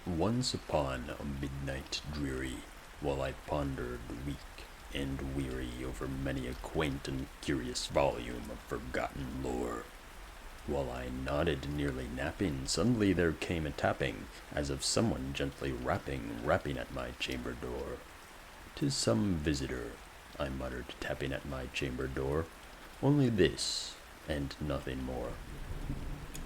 Once upon a midnight dreary, while I pondered weak and weary over many a quaint and curious volume of forgotten lore, while I nodded, nearly napping, suddenly there came a tapping, as of someone gently rapping at my chamber door. "'Tis some visitor," I muttered, tapping at my chamber door. "Only this, and nothing more."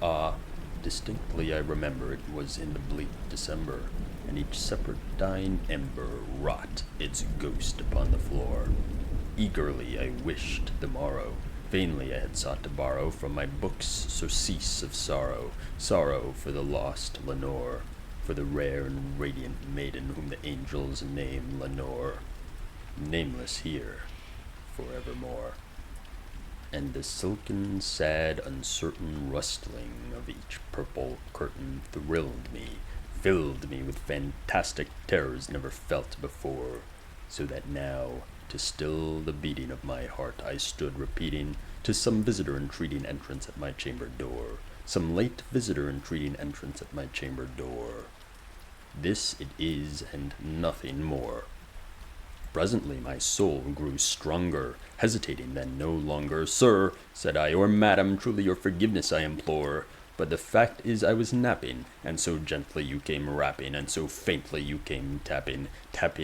Ah, distinctly I remember it was in the bleak December, and each separate dying ember wrought its ghost upon the floor. Eagerly I wished the morrow. Vainly I had sought to borrow from my books surcease of sorrow, sorrow for the lost Lenore, for the rare and radiant maiden whom the angels name Lenore, nameless here forevermore. And the silken, sad, uncertain rustling of each purple curtain thrilled me, filled me with fantastic terrors never felt before, so that now, to still the beating of my heart, I stood repeating, "'Tis some visitor entreating entrance at my chamber door, some late visitor entreating entrance at my chamber door. This it is, and nothing more." Presently my soul grew stronger, hesitating then no longer. "Sir," said I, "or madam, truly your forgiveness I implore. But the fact is I was napping, and so gently you came rapping, and so faintly you came tapping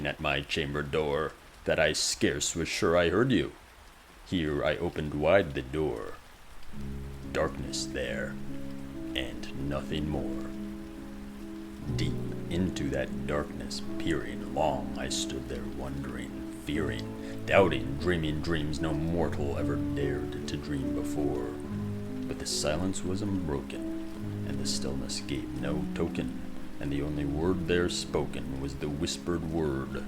at my chamber door, that I scarce was sure I heard you." Here I opened wide the door. Darkness there, and nothing more. Deep into that darkness peering, long I stood there wondering, fearing, doubting, dreaming dreams no mortal ever dared to dream before. But the silence was unbroken, and the stillness gave no token, and the only word there spoken was the whispered word,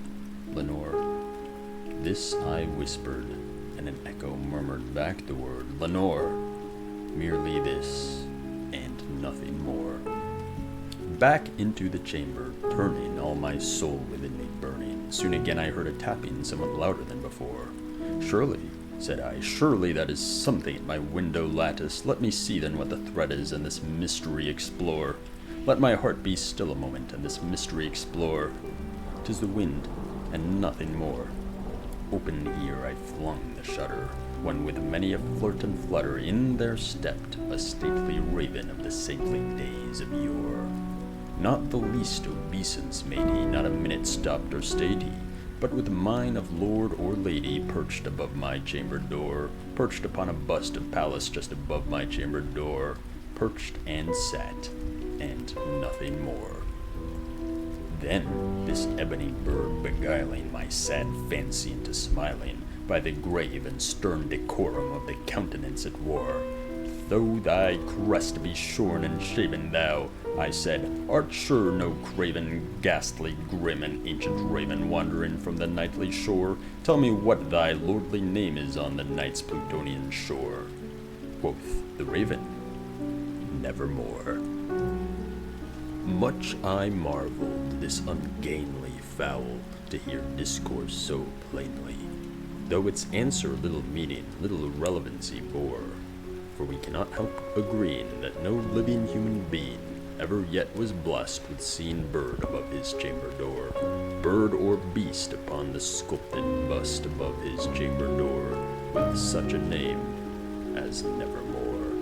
"Lenore." This I whispered, and an echo murmured back the word, "Lenore." Merely this, and nothing more. Back into the chamber, turning, all my soul within me burning. Soon again I heard a tapping somewhat louder than before. "Surely," said I, "surely that is something at my window lattice. Let me see then what the threat is, and this mystery explore. Let my heart be still a moment, and this mystery explore. 'Tis the wind, and nothing more." Open here I flung the shutter, when with many a flirt and flutter in there stepped a stately raven of the saintly days of yore. Not the least obeisance made he, not a minute stopped or stayed he, but with mine of lord or lady perched above my chamber door, perched upon a bust of Pallas just above my chamber door, perched and sat, and nothing more. Then this ebony bird beguiling my sad fancy into smiling, by the grave and stern decorum of the countenance it wore, "Though thy crest be shorn and shaven, thou," I said, "art sure no craven, ghastly, grim, and ancient raven wandering from the nightly shore. Tell me what thy lordly name is on the night's Plutonian shore." Quoth the raven, "Nevermore." Much I marveled this ungainly fowl to hear discourse so plainly, though its answer little meaning, little relevancy bore. For we cannot help agreeing that no living human being ever yet was blessed with seeing bird above his chamber door, bird or beast upon the sculpted bust above his chamber door, with such a name as Nevermore.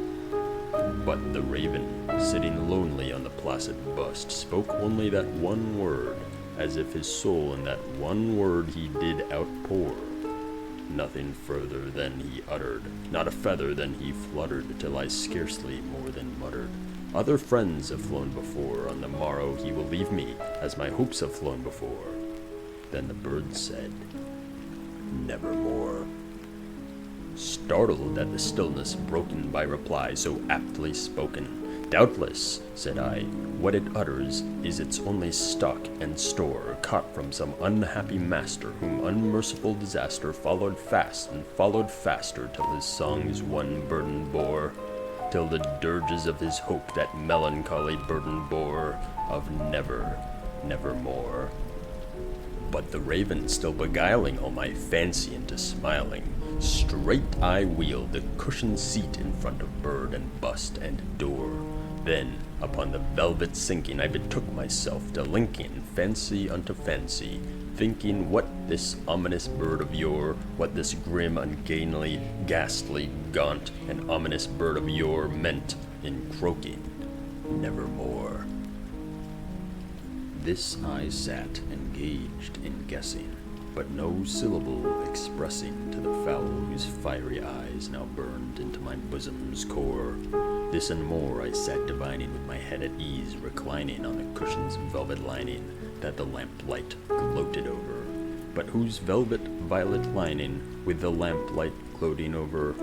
But the raven, sitting lonely on the placid bust, spoke only that one word, as if his soul in that one word he did outpour. Nothing further than he uttered, not a feather than he fluttered, till I scarcely more than muttered, "Other friends have flown before, on the morrow he will leave me, as my hopes have flown before." Then the bird said, "Nevermore." Startled at the stillness broken by reply so aptly spoken, "Doubtless," said I, "what it utters is its only stock and store, caught from some unhappy master, whom unmerciful disaster followed fast and followed faster, till his songs one burden bore, till the dirges of his hope that melancholy burden bore, of never, nevermore." But the raven still beguiling all my fancy into smiling, straight I wheeled the cushioned seat in front of bird and bust and door, Then, upon the velvet sinking, I betook myself to linking fancy unto fancy, thinking what this ominous bird of yore, what this grim, ungainly, ghastly, gaunt, and ominous bird of yore meant in croaking, nevermore. This I sat engaged in guessing, but no syllable expressing to the fowl whose fiery eyes now burned into my bosom's core. This and more I sat divining with my head at ease, reclining on the cushion's velvet lining that the lamplight gloated over, but whose velvet violet lining, with the lamplight gloating over,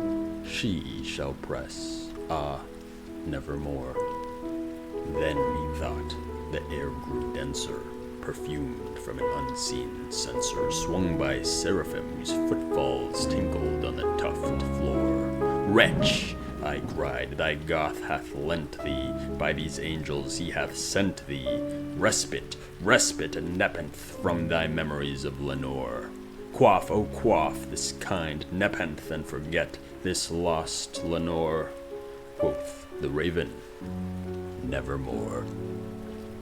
she shall press, nevermore. Then methought the air grew denser, perfumed from an unseen censer, swung by seraphim whose footfalls tinkled on the tufted floor. Wretch! I cried, thy Goth hath lent thee, by these angels he hath sent thee, respite, respite and nepenthe from thy memories of Lenore. Quaff, oh quaff, this kind nepenthe, and forget this lost Lenore. Quoth the raven, nevermore.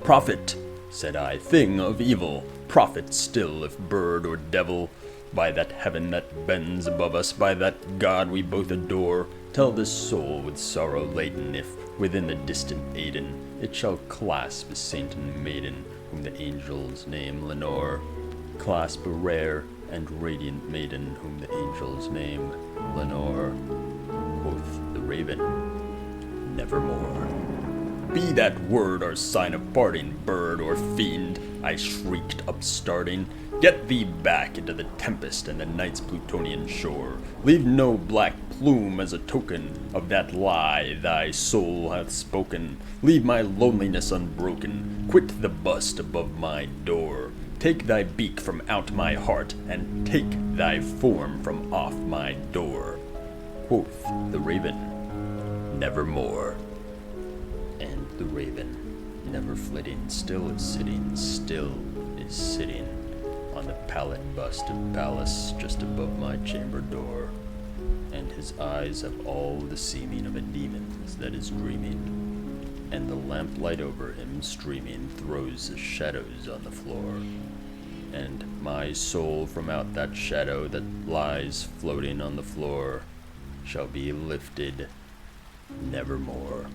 Prophet, said I, thing of evil, prophet still, if bird or devil, by that heaven that bends above us, by that God we both adore, tell this soul with sorrow laden, if within the distant Aidenn it shall clasp a saint and maiden, whom the angels name Lenore. Clasp a rare and radiant maiden, whom the angels name Lenore. Quoth the raven, nevermore. Be that word our sign of parting, bird or fiend, I shrieked, upstarting. Get thee back into the tempest and the night's Plutonian shore. Leave no black plume as a token of that lie thy soul hath spoken. Leave my loneliness unbroken. Quit the bust above my door. Take thy beak from out my heart, and take thy form from off my door. Quoth the raven, nevermore. And the raven, never flitting, still is sitting, on the pallid bust of Pallas just above my chamber door, and his eyes have all the seeming of a demon's that is dreaming, and the lamplight over him streaming throws his shadows on the floor, and my soul from out that shadow that lies floating on the floor shall be lifted nevermore.